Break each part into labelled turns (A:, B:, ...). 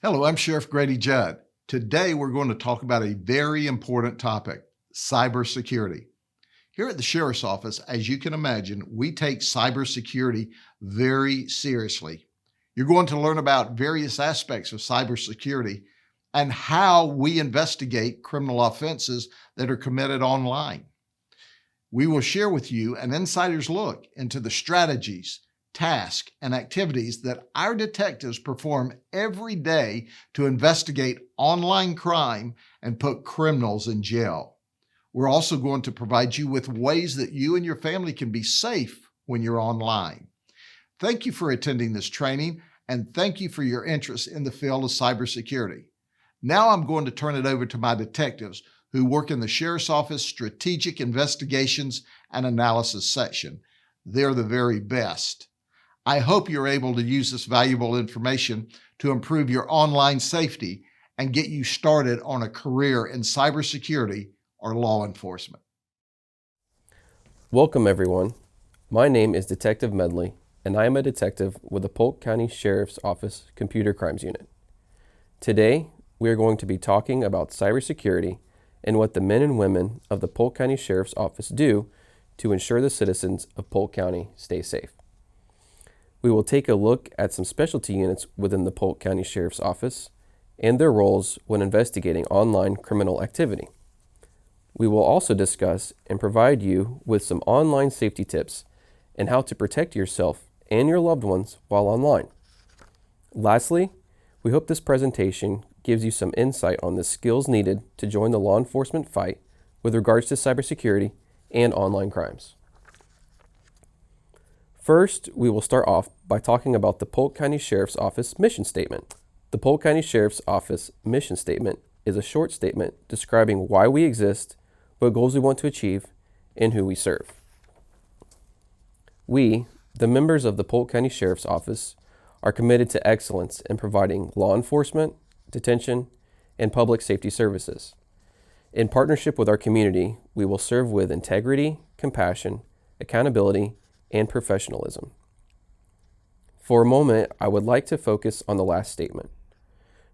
A: Hello, I'm Sheriff Grady Judd. Today we're going to talk about a very important topic, cybersecurity. Here at the Sheriff's Office, as you can imagine, we take cybersecurity very seriously. You're going to learn about various aspects of cybersecurity and how we investigate criminal offenses that are committed online. We will share with you an insider's look into the strategies, tasks, and activities that our detectives perform every day to investigate online crime and put criminals in jail. We're also going to provide you with ways that you and your family can be safe when you're online. Thank you for attending this training, and thank you for your interest in the field of cybersecurity. Now I'm going to turn it over to my detectives who work in the Sheriff's Office Strategic Investigations and Analysis section. They're the very best. I hope you're able to use this valuable information to improve your online safety and get you started on a career in cybersecurity or law enforcement.
B: Welcome everyone. My name is Detective Medley, and I am a detective with the Polk County Sheriff's Office Computer Crimes Unit. Today, we are going to be talking about cybersecurity and what the men and women of the Polk County Sheriff's Office do to ensure the citizens of Polk County stay safe. We will take a look at some specialty units within the Polk County Sheriff's Office and their roles when investigating online criminal activity. We will also discuss and provide you with some online safety tips and how to protect yourself and your loved ones while online. Lastly, we hope this presentation gives you some insight on the skills needed to join the law enforcement fight with regards to cybersecurity and online crimes. First, we will start off by talking about the Polk County Sheriff's Office mission statement. The Polk County Sheriff's Office mission statement is a short statement describing why we exist, what goals we want to achieve, and who we serve. We, the members of the Polk County Sheriff's Office, are committed to excellence in providing law enforcement, detention, and public safety services. In partnership with our community, we will serve with integrity, compassion, accountability, and professionalism. For a moment, I would like to focus on the last statement.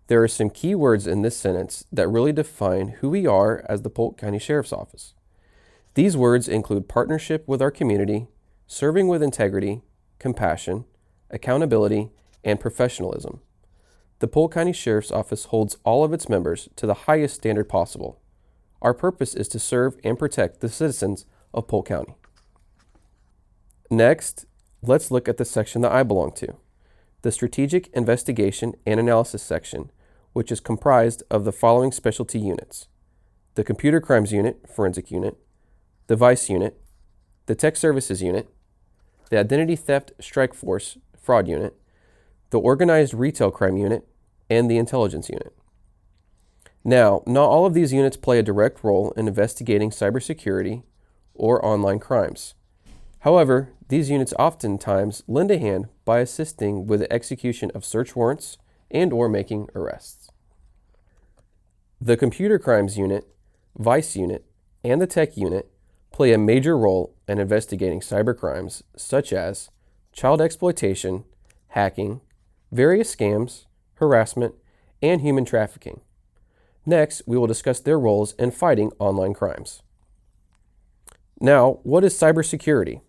B: There are some key words in this sentence that really define who we are as the Polk County Sheriff's Office. These words include partnership with our community, serving with integrity, compassion, accountability, and professionalism. The Polk County Sheriff's Office holds all of its members to the highest standard possible. Our purpose is to serve and protect the citizens of Polk County. Next, let's look at the section that I belong to, the Strategic Investigation and Analysis section, which is comprised of the following specialty units: the Computer Crimes Unit, Forensic Unit, the Vice Unit, the Tech Services Unit, the Identity Theft Strike Force Fraud Unit, the Organized Retail Crime Unit, and the Intelligence Unit. Now, not all of these units play a direct role in investigating cybersecurity or online crimes. However, these units oftentimes lend a hand by assisting with the execution of search warrants and/or making arrests. The Computer Crimes Unit, Vice Unit, and the Tech Unit play a major role in investigating cybercrimes such as child exploitation, hacking, various scams, harassment, and human trafficking. Next, we will discuss their roles in fighting online crimes. Now, what is cybersecurity?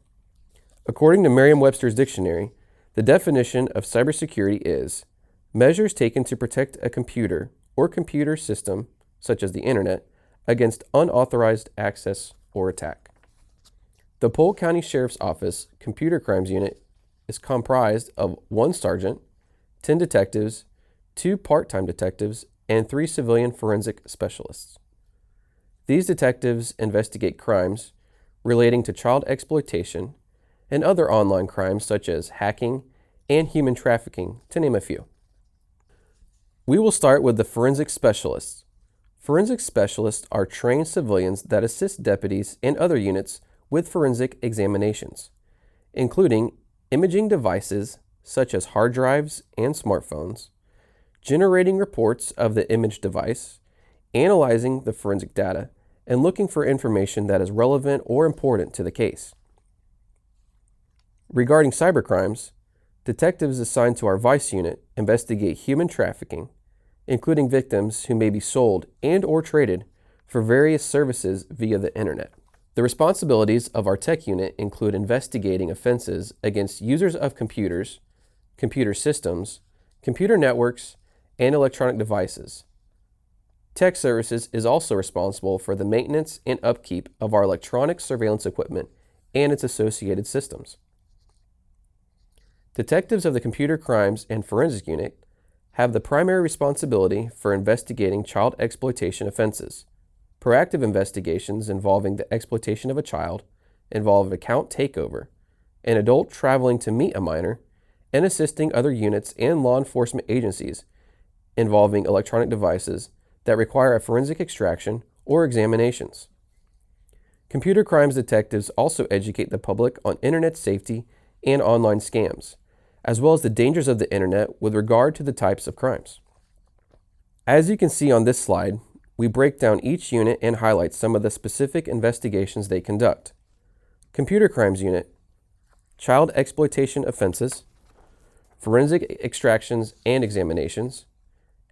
B: According to Merriam-Webster's dictionary, the definition of cybersecurity is measures taken to protect a computer or computer system, such as the internet, against unauthorized access or attack. The Polk County Sheriff's Office Computer Crimes Unit is comprised of 1 sergeant, 10 detectives, 2 part-time detectives, and 3 civilian forensic specialists. These detectives investigate crimes relating to child exploitation and other online crimes such as hacking and human trafficking, to name a few. We will start with the forensic specialists. Forensic specialists are trained civilians that assist deputies and other units with forensic examinations, including imaging devices such as hard drives and smartphones, generating reports of the image device, analyzing the forensic data, and looking for information that is relevant or important to the case. Regarding cybercrimes, detectives assigned to our Vice Unit investigate human trafficking, including victims who may be sold and/or traded for various services via the internet. The responsibilities of our tech unit include investigating offenses against users of computers, computer systems, computer networks, and electronic devices. Tech Services is also responsible for the maintenance and upkeep of our electronic surveillance equipment and its associated systems. Detectives of the Computer Crimes and Forensic Unit have the primary responsibility for investigating child exploitation offenses. Proactive investigations involving the exploitation of a child involve account takeover, an adult traveling to meet a minor, and assisting other units and law enforcement agencies involving electronic devices that require a forensic extraction or examinations. Computer crimes detectives also educate the public on internet safety and online scams, as well as the dangers of the internet with regard to the types of crimes. As you can see on this slide, we break down each unit and highlight some of the specific investigations they conduct. Computer Crimes Unit, Child Exploitation Offenses, Forensic Extractions and Examinations,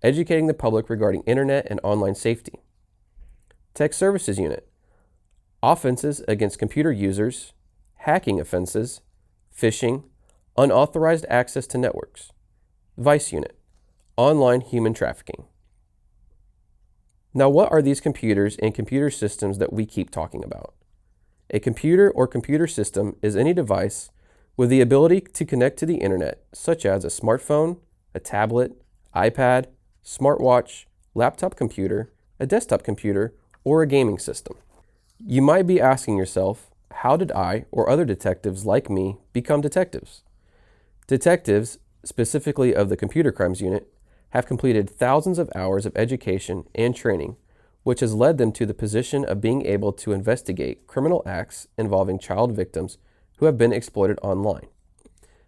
B: Educating the Public regarding Internet and Online Safety. Tech Services Unit, Offenses against computer users, Hacking Offenses, Phishing, Unauthorized Access to Networks. Vice Unit, Online Human Trafficking. Now, what are these computers and computer systems that we keep talking about? A computer or computer system is any device with the ability to connect to the internet, such as a smartphone, a tablet, iPad, smartwatch, laptop computer, a desktop computer, or a gaming system. You might be asking yourself, how did I or other detectives like me become detectives? Detectives, specifically of the Computer Crimes Unit, have completed thousands of hours of education and training, which has led them to the position of being able to investigate criminal acts involving child victims who have been exploited online.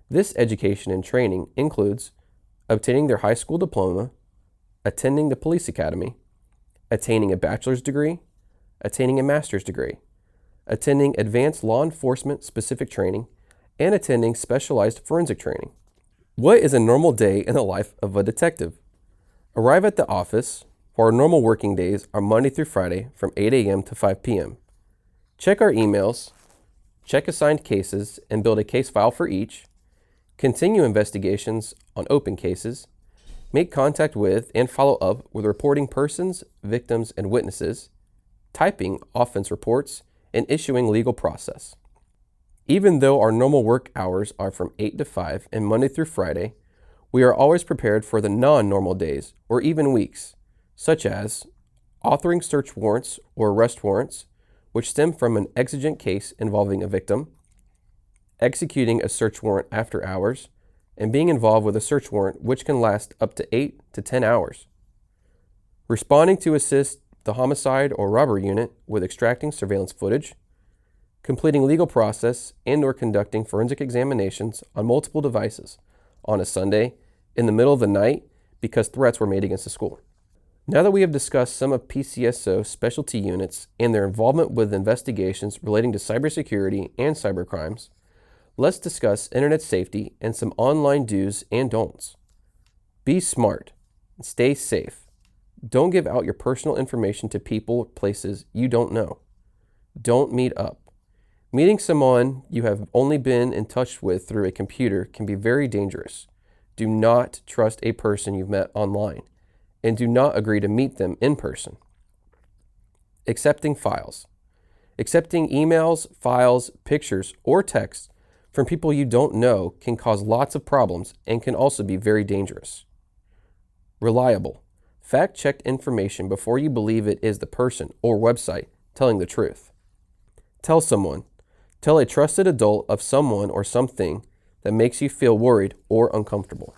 B: This education and training includes obtaining their high school diploma, attending the police academy, attaining a bachelor's degree, attaining a master's degree, attending advanced law enforcement specific training, and attending specialized forensic training. What is a normal day in the life of a detective? Arrive at the office, for our normal working days are Monday through Friday from 8 a.m. to 5 p.m. Check our emails, check assigned cases and build a case file for each, continue investigations on open cases, make contact with and follow up with reporting persons, victims, and witnesses, typing offense reports, and issuing legal process. Even though our normal work hours are from 8 to 5 and Monday through Friday, we are always prepared for the non-normal days or even weeks, such as authoring search warrants or arrest warrants, which stem from an exigent case involving a victim, executing a search warrant after hours, and being involved with a search warrant which can last up to 8 to 10 hours. Responding to assist the homicide or robbery unit with extracting surveillance footage, completing legal process and/or conducting forensic examinations on multiple devices on a Sunday in the middle of the night because threats were made against the school. Now that we have discussed some of Pcso specialty units and their involvement with investigations relating to cybersecurity and cybercrimes, let's discuss internet safety and some online do's and don'ts. Be smart and stay safe. Don't give out your personal information to people or places you don't know. Don't meet up. Meeting someone you have only been in touch with through a computer can be very dangerous. Do not trust a person you've met online, and do not agree to meet them in person. Accepting files. Accepting emails, files, pictures, or texts from people you don't know can cause lots of problems and can also be very dangerous. Reliable. Fact-check information before you believe it is the person or website telling the truth. Tell someone. Tell a trusted adult of someone or something that makes you feel worried or uncomfortable.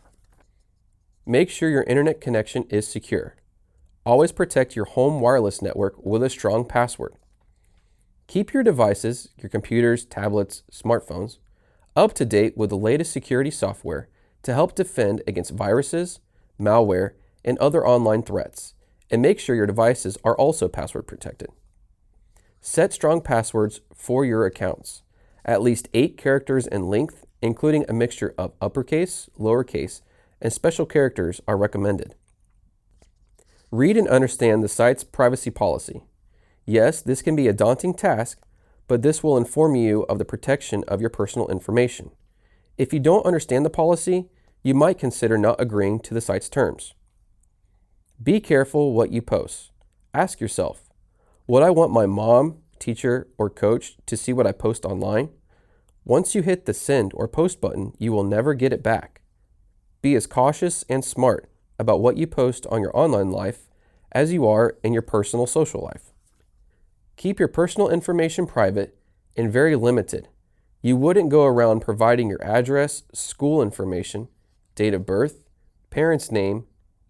B: Make sure your internet connection is secure. Always protect your home wireless network with a strong password. Keep your devices, your computers, tablets, smartphones, up to date with the latest security software to help defend against viruses, malware, and other online threats, and make sure your devices are also password protected. Set strong passwords for your accounts. At least 8 characters in length, including a mixture of uppercase, lowercase, and special characters are recommended. Read and understand the site's privacy policy. Yes, this can be a daunting task, but this will inform you of the protection of your personal information. If you don't understand the policy, you might consider not agreeing to the site's terms. Be careful what you post. Ask yourself, would I want my mom, teacher, or coach to see what I post online? Once you hit the send or post button, you will never get it back. Be as cautious and smart about what you post on your online life as you are in your personal social life. Keep your personal information private and very limited. You wouldn't go around providing your address, school information, date of birth, parents' name,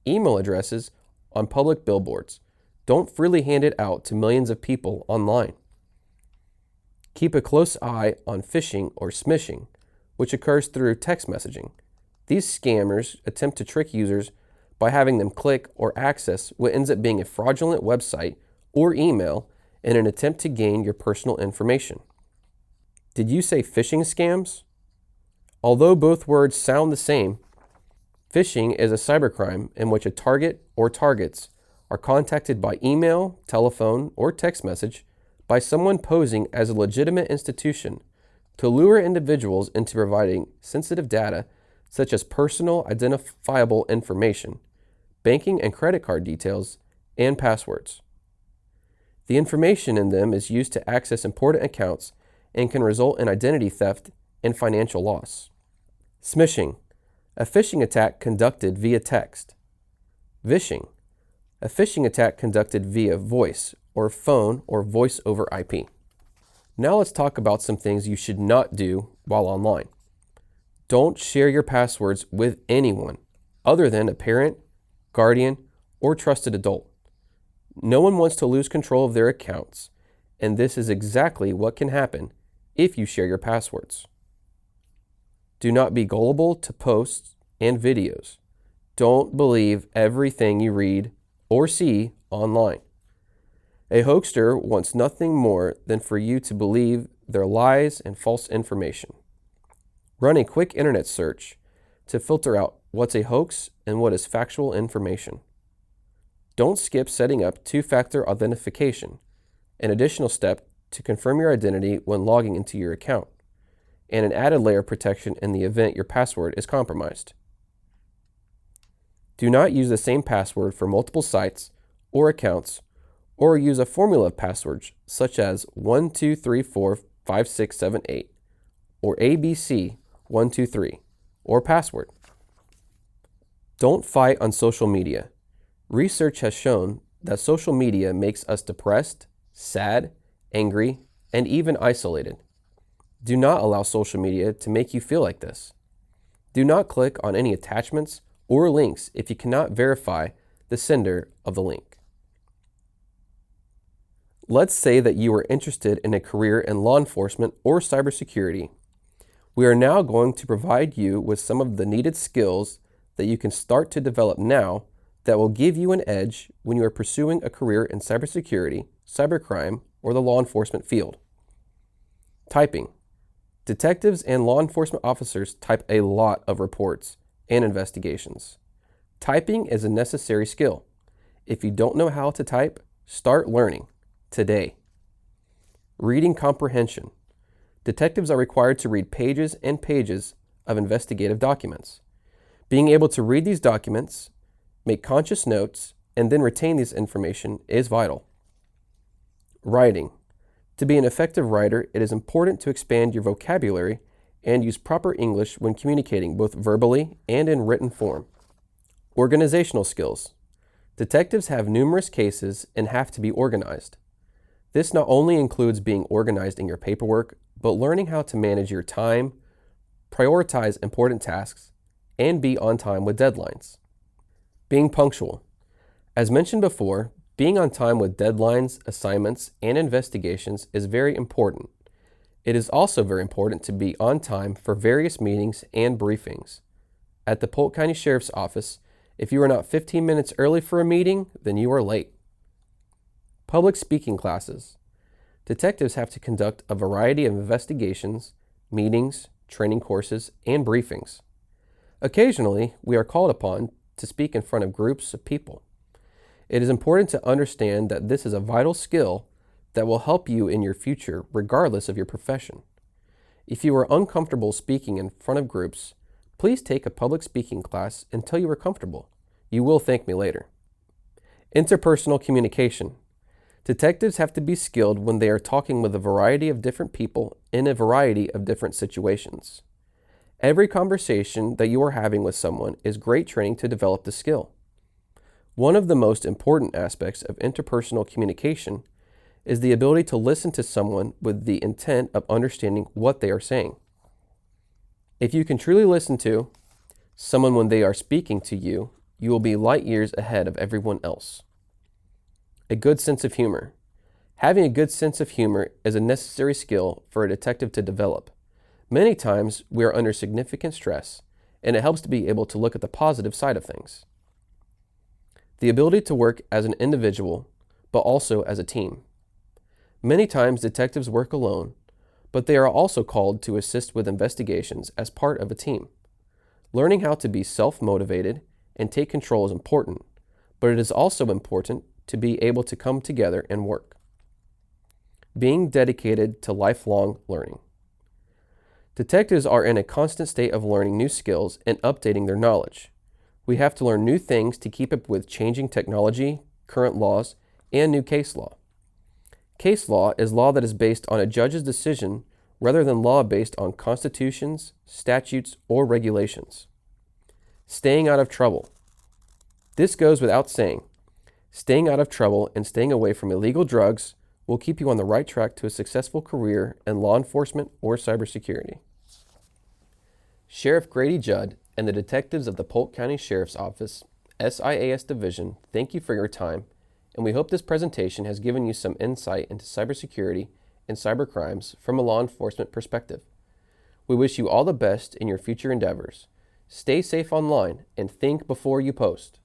B: email addresses on public billboards. Don't freely hand it out to millions of people online. Keep a close eye on phishing or smishing, which occurs through text messaging. These scammers attempt to trick users by having them click or access what ends up being a fraudulent website or email in an attempt to gain your personal information. Did you say phishing scams? Although both words sound the same, phishing is a cybercrime in which a target or targets are contacted by email, telephone, or text message by someone posing as a legitimate institution to lure individuals into providing sensitive data such as personal identifiable information, banking and credit card details, and passwords. The information in them is used to access important accounts and can result in identity theft and financial loss. Smishing, a phishing attack conducted via text. Vishing, a phishing attack conducted via voice or phone or voice over IP. Now let's talk about some things you should not do while online. Don't share your passwords with anyone other than a parent, guardian, or trusted adult. No one wants to lose control of their accounts, and this is exactly what can happen if you share your passwords. Do not be gullible to posts and videos. Don't believe everything you read or see online. A hoaxer wants nothing more than for you to believe their lies and false information. Run a quick internet search to filter out what's a hoax and what is factual information. Don't skip setting up two-factor authentication, an additional step to confirm your identity when logging into your account, and an added layer of protection in the event your password is compromised. Do not use the same password for multiple sites or accounts, or use a formula of passwords such as 12345678 or ABC123 or password. Don't fight on social media. Research has shown that social media makes us depressed, sad, angry, and even isolated. Do not allow social media to make you feel like this. Do not click on any attachments or links if you cannot verify the sender of the link. Let's say that you are interested in a career in law enforcement or cybersecurity. We are now going to provide you with some of the needed skills that you can start to develop now that will give you an edge when you are pursuing a career in cybersecurity, cybercrime, or the law enforcement field. Typing. Detectives and law enforcement officers type a lot of reports and investigations. Typing is a necessary skill. If you don't know how to type, start learning today. Reading comprehension. Detectives are required to read pages and pages of investigative documents. Being able to read these documents, make conscious notes, and then retain this information is vital. Writing. To be an effective writer, it is important to expand your vocabulary and use proper English when communicating both verbally and in written form. Organizational skills. Detectives have numerous cases and have to be organized. This not only includes being organized in your paperwork, but learning how to manage your time, prioritize important tasks, and be on time with deadlines. Being punctual. As mentioned before, being on time with deadlines, assignments, and investigations is very important. It is also very important to be on time for various meetings and briefings. At the Polk County Sheriff's Office, if you are not 15 minutes early for a meeting, then you are late. Public speaking classes. Detectives have to conduct a variety of investigations, meetings, training courses, and briefings. Occasionally, we are called upon to speak in front of groups of people. It is important to understand that this is a vital skill that will help you in your future regardless of your profession. If you are uncomfortable speaking in front of groups, please take a public speaking class until you are comfortable. You will thank me later. Interpersonal communication. Detectives have to be skilled when they are talking with a variety of different people in a variety of different situations. Every conversation that you are having with someone is great training to develop the skill. One of the most important aspects of interpersonal communication is the ability to listen to someone with the intent of understanding what they are saying. If you can truly listen to someone when they are speaking to you, you will be light years ahead of everyone else. A good sense of humor. Having a good sense of humor is a necessary skill for a detective to develop. Many times we are under significant stress, and it helps to be able to look at the positive side of things. The ability to work as an individual, but also as a team. Many times detectives work alone, but they are also called to assist with investigations as part of a team. Learning how to be self-motivated and take control is important, but it is also important to be able to come together and work. Being dedicated to lifelong learning. Detectives are in a constant state of learning new skills and updating their knowledge. We have to learn new things to keep up with changing technology, current laws, and new case law. Case law is law that is based on a judge's decision rather than law based on constitutions, statutes, or regulations. Staying out of trouble. This goes without saying. Staying out of trouble and staying away from illegal drugs will keep you on the right track to a successful career in law enforcement or cybersecurity. Sheriff Grady Judd and the detectives of the Polk County Sheriff's Office, SIAS Division, thank you for your time, and we hope this presentation has given you some insight into cybersecurity and cybercrimes from a law enforcement perspective. We wish you all the best in your future endeavors. Stay safe online and think before you post.